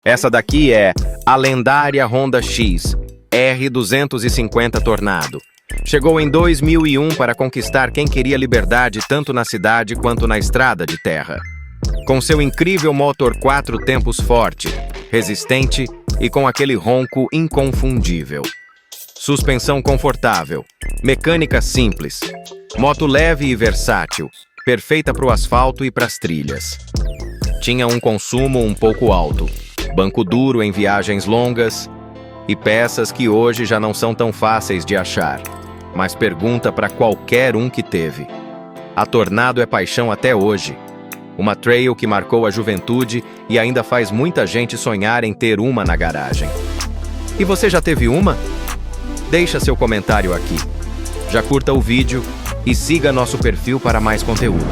Essa daqui é a lendária Honda X R250 Tornado. Chegou em 2001 para conquistar quem queria liberdade tanto na cidade quanto na estrada de terra. Com seu incrível motor 4 tempos forte, resistente e com aquele ronco inconfundível. Suspensão confortável, mecânica simples, moto leve e versátil, perfeita para o asfalto e para as trilhas. Tinha um consumo um pouco alto, banco duro em viagens longas e peças que hoje já não são tão fáceis de achar. Mas pergunta para qualquer um que teve. A Tornado é paixão até hoje. Uma trail que marcou a juventude e ainda faz muita gente sonhar em ter uma na garagem. E você já teve uma? Deixa seu comentário aqui. Já curta o vídeo e siga nosso perfil para mais conteúdo.